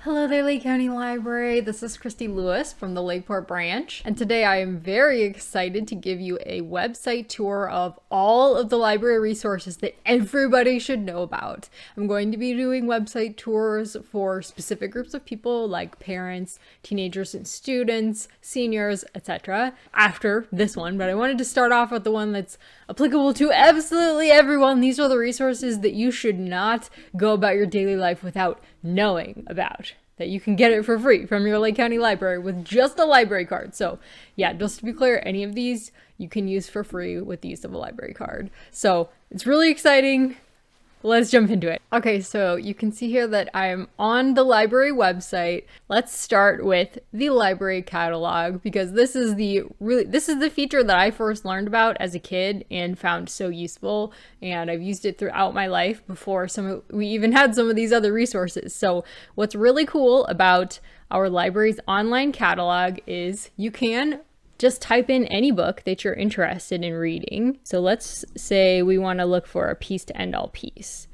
Hello there, Lake County Library. This is Christy Lewis from the Lakeport branch, and today I am very excited to give you a website tour of all of the library resources that everybody should know about. I'm going to be doing website tours for specific groups of people like parents, teenagers and students, seniors, etc. after this one, but I wanted to start off with the one that's applicable to absolutely everyone. These are the resources that you should not go about your daily life without knowing about, that you can get it for free from your Lake County Library with just a library card. So yeah, just to be clear, any of these you can use for free with the use of a library card. So it's really exciting. Let's jump into it. Okay, so you can see here that I'm on the library website. Let's start with the library catalog, because this is the feature that I first learned about as a kid and found so useful, and I've used it throughout my life before we even had some of these other resources. So what's really cool about our library's online catalog is you can just type in any book that you're interested in reading. So let's say we want to look for a piece to end all piece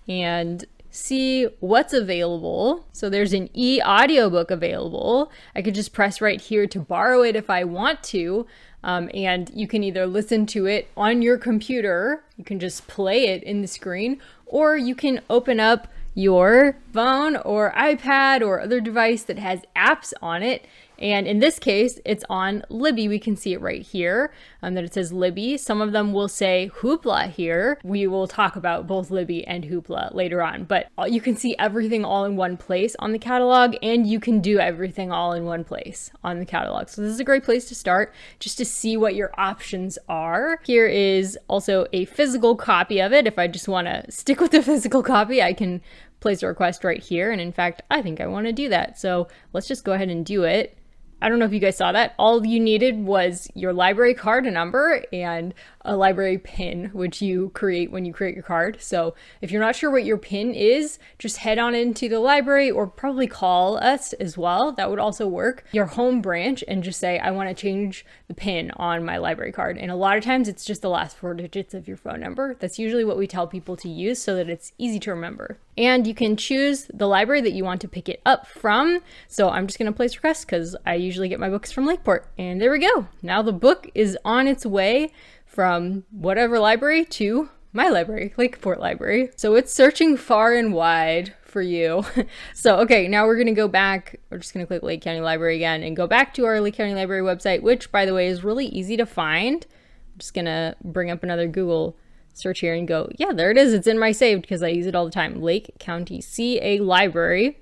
and see what's available. So there's an e-audiobook available. I could just press right here to borrow it if I want to. And you can either listen to it on your computer, you can just play it in the screen, or you can open up your phone or iPad or other device that has apps on it. And in this case, it's on Libby. We can see it right here that it says Libby. Some of them will say Hoopla here. We will talk about both Libby and Hoopla later on, but you can see everything all in one place on the catalog, and you can do everything all in one place on the catalog. So this is a great place to start just to see what your options are. Here is also a physical copy of it. If I just want to stick with the physical copy, I can place a request right here. And in fact, I think I want to do that. So let's just go ahead and do it. I don't know if you guys saw that. All you needed was your library card number and a library pin, which you create when you create your card. So if you're not sure what your pin is, just head on into the library or probably call us as well. That would also work. Your home branch and just say, I want to change the pin on my library card. And a lot of times it's just the last 4 digits of your phone number. That's usually what we tell people to use so that it's easy to remember. And you can choose the library that you want to pick it up from. So I'm just going to place request because I usually get my books from Lakeport. And there we go. Now the book is on its way from whatever library to my library, Lakeport Library. So it's searching far and wide for you. So, okay, now we're going to go back. We're just going to click Lake County Library again and go back to our Lake County Library website, which, by the way, is really easy to find. I'm just going to bring up another Google search here and go, yeah, there it is. It's in my saved because I use it all the time. Lake County CA Library.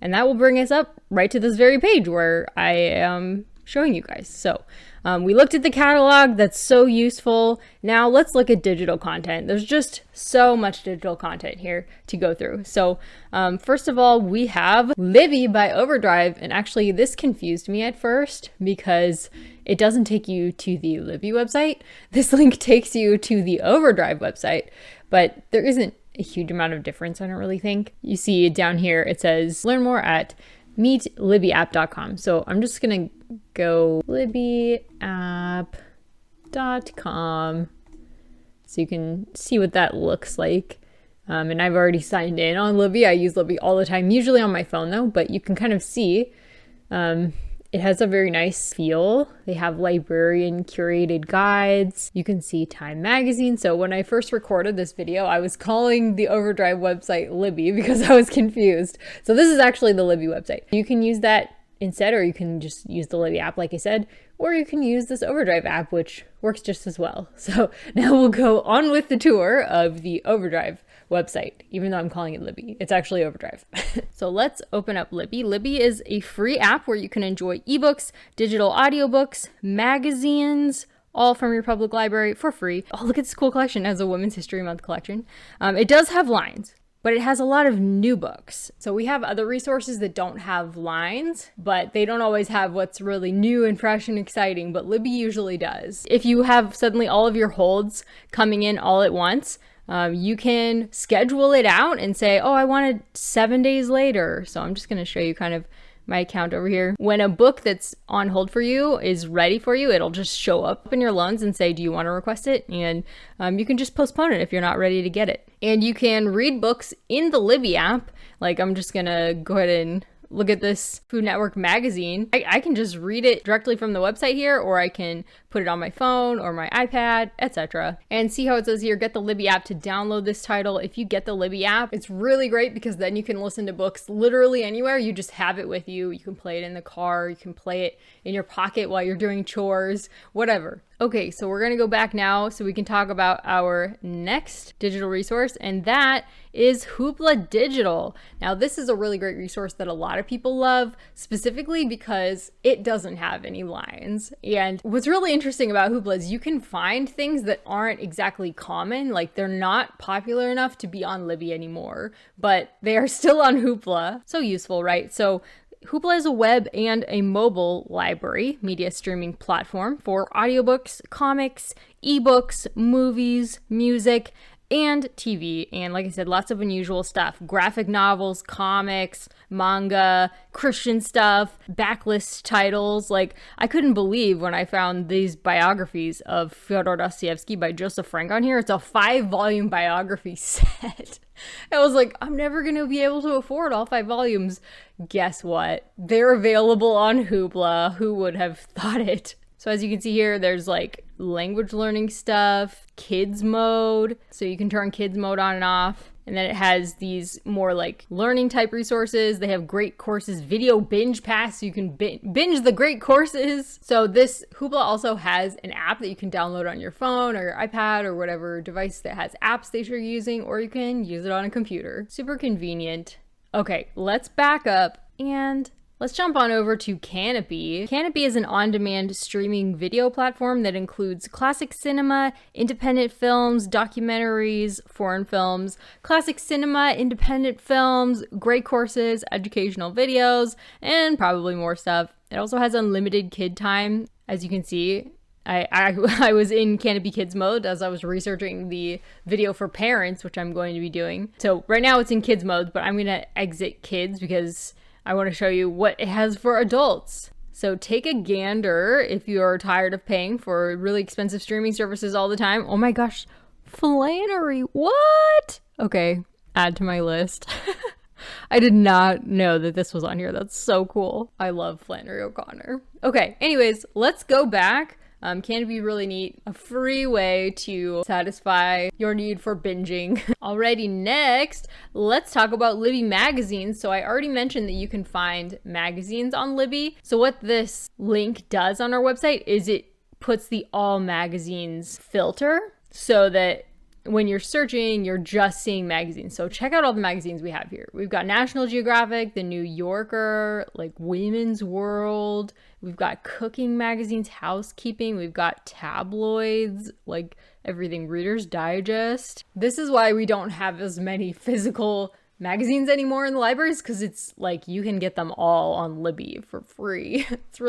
And that will bring us up right to this very page where I am showing you guys. So we looked at the catalog. That's so useful. Now let's look at digital content. There's just so much digital content here to go through. So first of all, we have Libby by Overdrive. And actually this confused me at first because it doesn't take you to the Libby website. This link takes you to the Overdrive website, but there isn't a huge amount of difference, I don't really think. You see down here, it says learn more at meetlibbyapp.com. So I'm just gonna go libbyapp.com so you can see what that looks like. And I've already signed in on Libby. I use Libby all the time, usually on my phone though, but you can kind of see it has a very nice feel. They have librarian curated guides. You can see Time Magazine. So when I first recorded this video, I was calling the Overdrive website Libby because I was confused. So this is actually the Libby website. You can use that instead, or you can just use the Libby app like I said, or you can use this Overdrive app, which works just as well. So now we'll go on with the tour of the Overdrive website, even though I'm calling it Libby. It's actually Overdrive. So let's open up Libby. Libby is a free app where you can enjoy ebooks, digital audiobooks, magazines, all from your public library for free. Oh, look at this cool collection. It has a Women's History Month collection. It does have lines, but it has a lot of new books. So we have other resources that don't have lines, but they don't always have what's really new and fresh and exciting, but Libby usually does. If you have suddenly all of your holds coming in all at once, you can schedule it out and say, oh, I want it 7 days later. So I'm just going to show you kind of my account over here. When a book that's on hold for you is ready for you, it'll just show up in your loans and say, do you want to request it? And you can just postpone it if you're not ready to get it. And you can read books in the Libby app. Like I'm just going to go ahead and look at this Food Network magazine, I can just read it directly from the website here, or I can put it on my phone or my iPad, etc. And see how it says here, get the Libby app to download this title. If you get the Libby app, it's really great because then you can listen to books literally anywhere. You just have it with you. You can play it in the car. You can play it in your pocket while you're doing chores, whatever. Okay, so we're going to go back now so we can talk about our next digital resource, and that is Hoopla Digital. Now, this is a really great resource that a lot of people love, specifically because it doesn't have any lines. And what's really interesting about Hoopla is you can find things that aren't exactly common, like they're not popular enough to be on Libby anymore, but they are still on Hoopla. So useful, right? So Hoopla is a web and a mobile library media streaming platform for audiobooks, comics, ebooks, movies, music, and TV. And like I said, lots of unusual stuff. Graphic novels, comics, manga, Christian stuff, backlist titles. Like, I couldn't believe when I found these biographies of Fyodor Dostoevsky by Joseph Frank on here. It's a 5-volume biography set. I was like, I'm never going to be able to afford all 5 volumes. Guess what? They're available on Hoopla. Who would have thought it? So as you can see here, there's like language learning stuff, kids mode. So you can turn kids mode on and off. And then it has these more like learning type resources. They have great courses, video binge pass. So you can binge the great courses. So this Hoopla also has an app that you can download on your phone or your iPad or whatever device that has apps that you're using, or you can use it on a computer. Super convenient. Okay, let's back up and let's jump on over to Kanopy. Kanopy is an on-demand streaming video platform that includes classic cinema, independent films, documentaries, foreign films, classic cinema, independent films, great courses, educational videos, and probably more stuff. It also has unlimited kid time. As you can see, I was in Canopy Kids mode as I was researching the video for parents, which I'm going to be doing. So right now it's in kids mode, but I'm going to exit kids because I want to show you what it has for adults. So take a gander if you're tired of paying for really expensive streaming services all the time. Oh my gosh, Flannery, what? Okay, add to my list. I did not know that this was on here. That's so cool. I love Flannery O'Connor. Okay, anyways, let's go back. Can be really neat. A free way to satisfy your need for binging. Alrighty, next, let's talk about Libby Magazines. So I already mentioned that you can find magazines on Libby. So what this link does on our website is it puts the all magazines filter so that when you're searching, you're just seeing magazines. So check out all the magazines we have here. We've got National Geographic, The New Yorker, like Women's World. We've got cooking magazines, housekeeping. We've got tabloids, like everything, Reader's Digest. This is why we don't have as many physical magazines anymore in the libraries, because it's like you can get them all on Libby for free. It's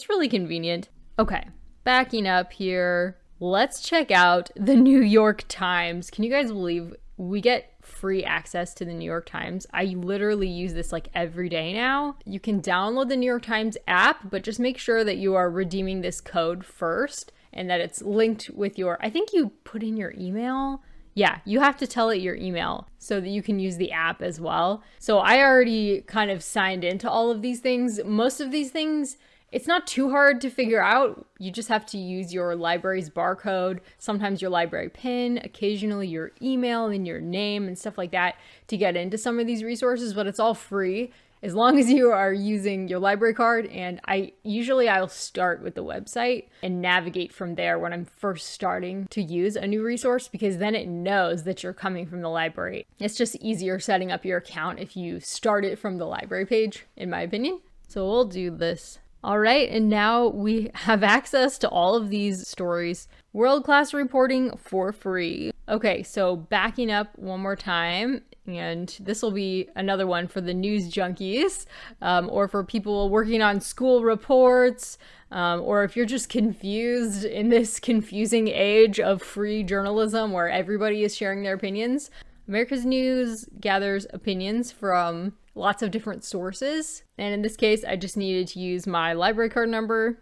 really convenient. Okay, backing up here. Let's check out the New York Times. Can you guys believe we get free access to the New York Times? I literally use this like every day now. You can download the New York Times app, but just make sure that you are redeeming this code first and that it's linked with I think you put in your email. Yeah, you have to tell it your email so that you can use the app as well. So I already kind of signed into all of these things. Most of these things, it's not too hard to figure out. You just have to use your library's barcode, sometimes your library PIN, occasionally your email and your name and stuff like that to get into some of these resources, but it's all free as long as you are using your library card. And I'll start with the website and navigate from there when I'm first starting to use a new resource, because then it knows that you're coming from the library. It's just easier setting up your account if you start it from the library page, in my opinion. So we'll do this. All right, and now we have access to all of these stories. World-class reporting for free. Okay, so backing up one more time, and this will be another one for the news junkies, or for people working on school reports, or if you're just confused in this confusing age of free journalism where everybody is sharing their opinions. America's News gathers opinions from lots of different sources. And in this case, I just needed to use my library card number.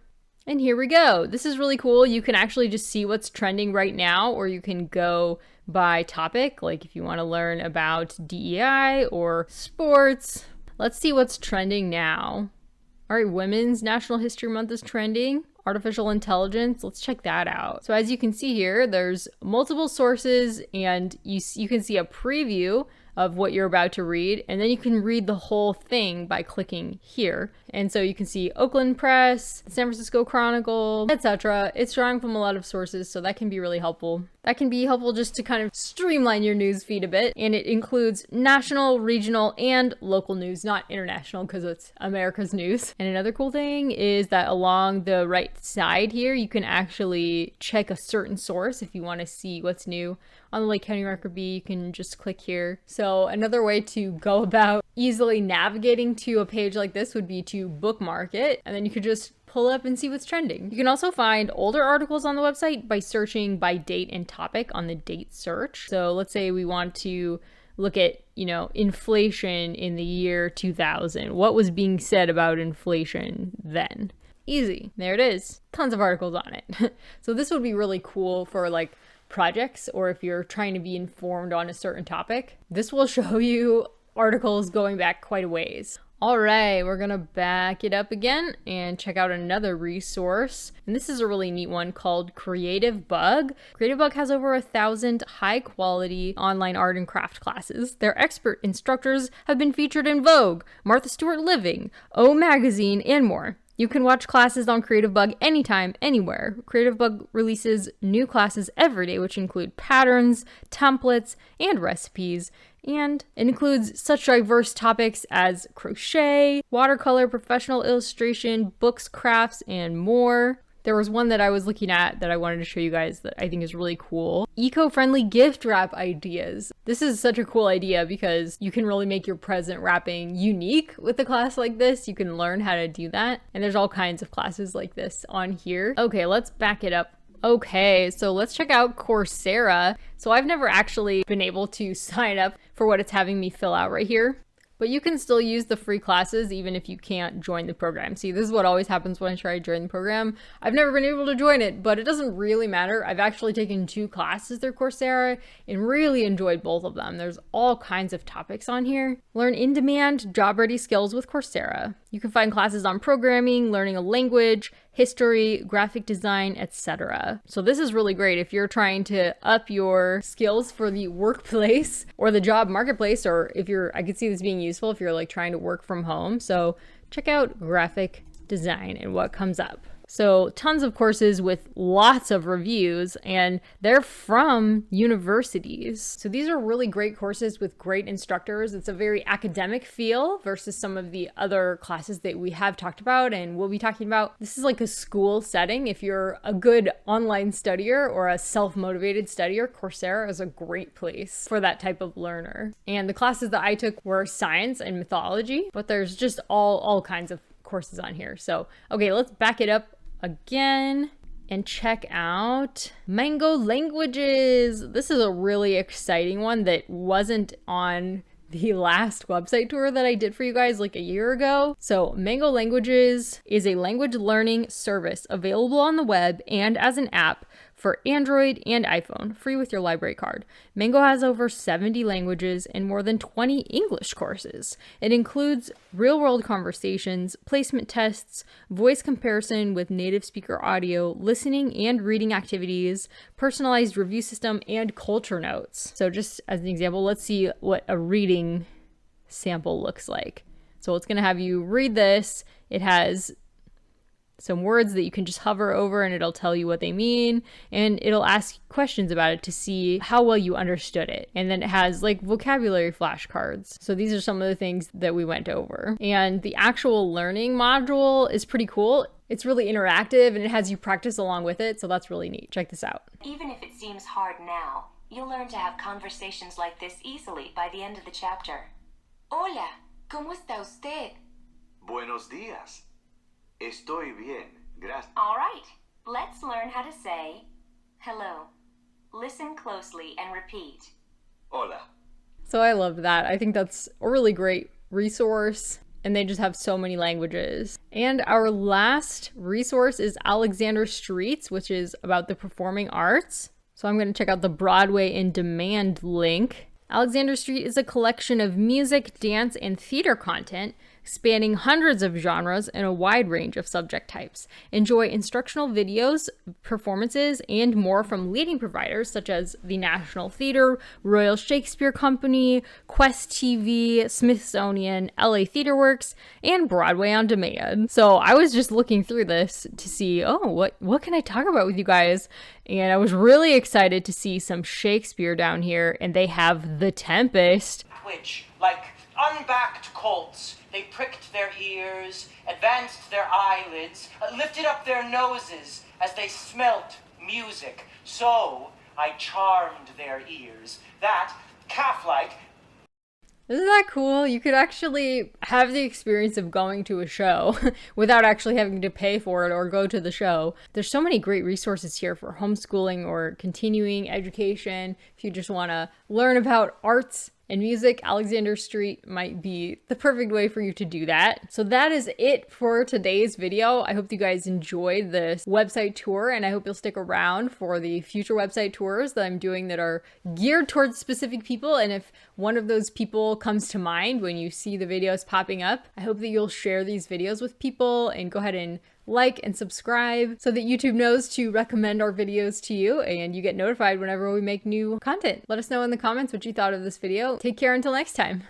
And here we go. This is really cool. You can actually just see what's trending right now, or you can go by topic. Like if you want to learn about DEI or sports. Let's see what's trending now. All right, Women's National History Month is trending. Artificial intelligence, let's check that out. So as you can see here, there's multiple sources, and you can see a preview of what you're about to read, and then you can read the whole thing by clicking here. And so you can see Oakland Press, San Francisco Chronicle, etc. It's drawing from a lot of sources, so that can be really helpful. That can be helpful just to kind of streamline your news feed a bit, and it includes national, regional, and local news, not international because it's America's news. And another cool thing is that along the right side here, you can actually check a certain source if you want to see what's new. On the Lake County Record Bee, you can just click here. So another way to go about easily navigating to a page like this would be to bookmark it, and then you could just pull up and see what's trending. You can also find older articles on the website by searching by date and topic on the date search. So let's say we want to look at, inflation in the year 2000. What was being said about inflation then? Easy. There it is. Tons of articles on it. So this would be really cool for like projects, or if you're trying to be informed on a certain topic. This will show you articles going back quite a ways. All right, we're gonna back it up again and check out another resource. And this is a really neat one called Creativebug. Creativebug has over 1,000 high quality online art and craft classes. Their expert instructors have been featured in Vogue, Martha Stewart Living, O Magazine, and more. You can watch classes on Creativebug anytime, anywhere. Creativebug releases new classes every day, which include patterns, templates, and recipes. And it includes such diverse topics as crochet, watercolor, professional illustration, books, crafts, and more. There was one that I was looking at that I wanted to show you guys that I think is really cool. Eco-friendly gift wrap ideas. This is such a cool idea because you can really make your present wrapping unique with a class like this. You can learn how to do that. And there's all kinds of classes like this on here. Okay, let's back it up. Okay, so let's check out Coursera. So I've never actually been able to sign up for what it's having me fill out right here. But you can still use the free classes even if you can't join the program. See, this is what always happens when I try to join the program. I've never been able to join it, but it doesn't really matter. I've actually taken 2 classes through Coursera and really enjoyed both of them. There's all kinds of topics on here. Learn in-demand, job-ready skills with Coursera. You can find classes on programming, learning a language, history, graphic design, etc. So this is really great if you're trying to up your skills for the workplace or the job marketplace, or if I could see this being useful if you're like trying to work from home. So check out graphic design and what comes up. So tons of courses with lots of reviews, and they're from universities. So these are really great courses with great instructors. It's a very academic feel versus some of the other classes that we have talked about and we'll be talking about. This is like a school setting. If you're a good online studier or a self-motivated studier, Coursera is a great place for that type of learner. And the classes that I took were science and mythology, but there's just all kinds of courses on here. So, okay, let's back it up again and check out Mango Languages. This is a really exciting one that wasn't on the last website tour that I did for you guys like a year ago. So Mango Languages is a language learning service available on the web and as an app for Android and iPhone, free with your library card. Mango has over 70 languages and more than 20 English courses. It includes real-world conversations, placement tests, voice comparison with native speaker audio, listening and reading activities, personalized review system, and culture notes. So just as an example, let's see what a reading sample looks like. So it's going to have you read this. It has some words that you can just hover over and it'll tell you what they mean, and it'll ask questions about it to see how well you understood it. And then it has like vocabulary flashcards. So these are some of the things that we went over. And the actual learning module is pretty cool. It's really interactive and it has you practice along with it, so that's really neat. Check this out. Even if it seems hard now, you'll learn to have conversations like this easily by the end of the chapter. Hola, ¿cómo está usted? Buenos días. Estoy bien, gracias. All right, let's learn how to say hello. Listen closely and repeat. Hola. So I love that. I think that's a really great resource, and they just have so many languages. And our last resource is Alexander Streets, which is about the performing arts. So I'm going to check out the Broadway in Demand link. Alexander Street is a collection of music, dance, and theater content spanning hundreds of genres and a wide range of subject types. Enjoy instructional videos, performances, and more from leading providers such as the National Theatre, Royal Shakespeare Company, Quest TV, Smithsonian, LA Theatre Works, and Broadway on Demand. So I was just looking through this to see, what can I talk about with you guys? And I was really excited to see some Shakespeare down here, and they have The Tempest. Which, like unbacked colts, they pricked their ears, advanced their eyelids, lifted up their noses as they smelt music. So I charmed their ears, that, calf-like. Isn't that cool? You could actually have the experience of going to a show without actually having to pay for it or go to the show. There's so many great resources here for homeschooling or continuing education. If you just want to learn about arts and music, Alexander Street might be the perfect way for you to do that. So that is it for today's video. I hope you guys enjoyed this website tour, and I hope you'll stick around for the future website tours that I'm doing that are geared towards specific people. And if one of those people comes to mind when you see the videos popping up, I hope that you'll share these videos with people and go ahead and like and subscribe so that YouTube knows to recommend our videos to you and you get notified whenever we make new content. Let us know in the comments what you thought of this video. Take care until next time.